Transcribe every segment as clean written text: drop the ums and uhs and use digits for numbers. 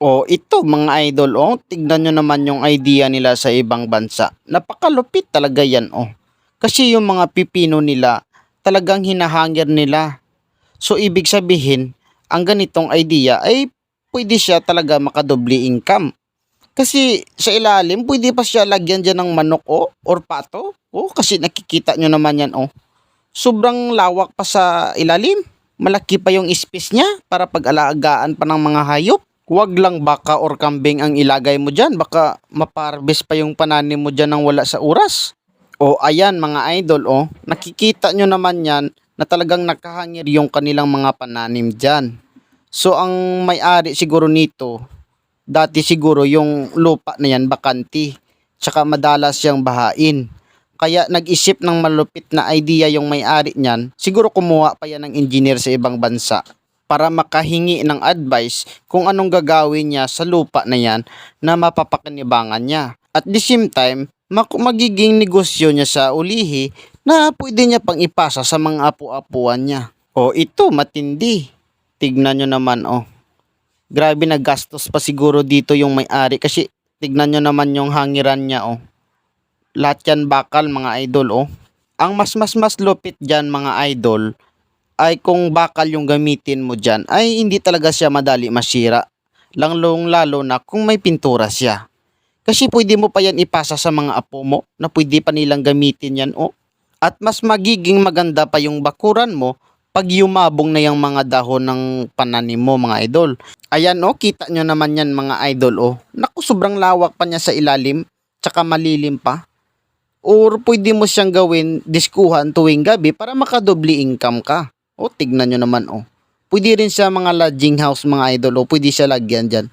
O ito mga idol, tignan nyo naman yung idea nila sa ibang bansa. Napakalupit talaga yan, Kasi yung mga pipino nila, talagang hinahangir nila. So ibig sabihin, ang ganitong idea ay pwede siya talaga makadobli income. Kasi sa ilalim, pwede pa siya lagyan dyan ng manok, or pato. Kasi nakikita nyo naman yan, Sobrang lawak pa sa ilalim. Malaki pa yung space niya para pag-alagaan pa ng mga hayop. Huwag lang baka or kambing ang ilagay mo dyan. Baka maparbis pa yung pananim mo dyan ng wala sa oras. O ayan mga idol, nakikita nyo naman yan na talagang nakahangir yung kanilang mga pananim dyan. So ang may-ari siguro nito, dati siguro yung lupa na yan bakanti. Tsaka madalas siyang bahain. Kaya nag-isip ng malupit na idea yung may-ari niyan. Siguro kumuha pa yan ng engineer sa ibang bansa para makahingi ng advice kung anong gagawin niya sa lupa na yan na mapapakinabangan niya. At the same time, magiging negosyo niya sa ulihi na pwede niya pang ipasa sa mga apu-apuan niya. Ito matindi. Tignan nyo naman, Grabe na gastos pa siguro dito yung may-ari kasi tignan nyo naman yung hangiran niya, Lahat yan bakal mga idol, Ang mas lupit dyan mga idol ay kung bakal yung gamitin mo dyan ay hindi talaga siya madali masira. Lalong lalo na kung may pintura siya. Kasi pwede mo pa yan ipasa sa mga apo mo na pwede pa nilang gamitin yan, At mas magiging maganda pa yung bakuran mo pag yumabong na yung mga dahon ng pananim mo mga idol. Ayan, kita nyo naman yan mga idol, Naku, sobrang lawak pa niya sa ilalim, tsaka malilim pa. Or pwede mo siyang gawin diskuhan tuwing gabi para makadobli income ka. Tignan nyo naman, Pwede rin siya mga lodging house mga idol, pwede siya lagyan dyan.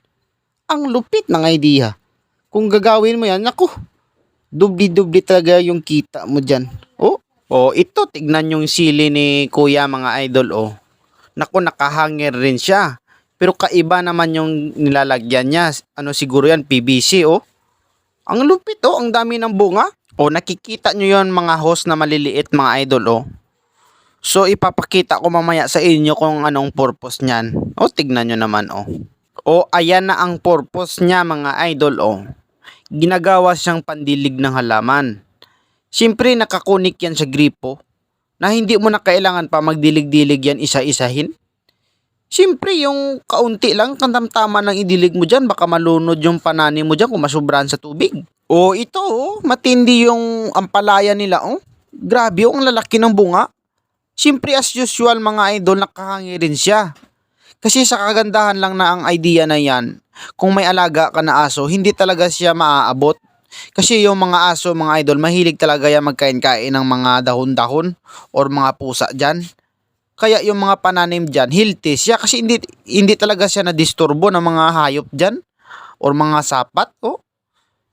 Ang lupit ng idea. Kung gagawin mo yan, naku, dubli-dubli talaga yung kita mo dyan. Ito, tignan yung sili ni kuya mga idol, Naku, nakahangir rin siya. Pero kaiba naman yung nilalagyan niya. Ano siguro yan, PVC, Ang lupit, ang dami ng bunga. Nakikita nyo yon mga host na maliliit mga idol, So ipapakita ko mamaya sa inyo kung anong purpose niyan. Tignan nyo naman, ayan na ang purpose niya mga idol, Ginagawa siyang pandilig ng halaman. Siyempre nakakunik yan sa gripo na hindi mo na kailangan pa magdilig-dilig yan isa-isahin. Siyempre yung kaunti lang kantamtama ng idilig mo dyan, baka malunod yung panani mo dyan kung masubrahan sa tubig. Ito, matindi yung ampalaya nila, Grabe, ang lalaki ng bunga. Siyempre as usual mga idol, nakahangi rin siya. Kasi sa kagandahan lang na ang idea na yan, kung may alaga ka na aso, hindi talaga siya maaabot. Kasi yung mga aso mga idol, mahilig talaga yan magkain-kain ng mga dahon-dahon or mga pusa dyan. Kaya yung mga pananim dyan, healthy siya kasi hindi talaga siya na-disturbo ng mga hayop dyan or mga sapat,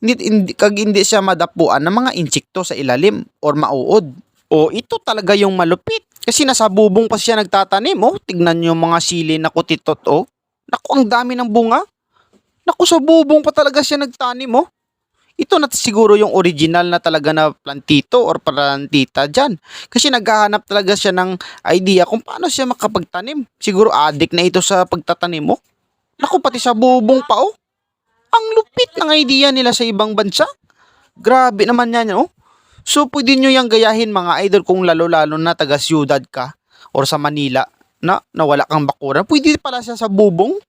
hindi siya madapuan ng mga insekto sa ilalim or mauod. Ito talaga yung malupit. Kasi nasa bubong pa siya nagtatanim, Tignan nyo yung mga sili na kutitot, Naku, ang dami ng bunga. Naku, sa bubong pa talaga siya nagtanim, Ito na siguro yung original na talaga na plantito or plantita dyan. Kasi naghahanap talaga siya ng idea kung paano siya makapagtanim. Siguro addict na ito sa pagtatanim, Naku, pati sa bubong pa, Ang lupit ng idea nila sa ibang bansa. Grabe naman yan, So, pwede nyo yung gayahin mga idol kung lalo-lalo na taga-siyudad ka or sa Manila na wala kang bakuran. Pwede pala siya sa bubong.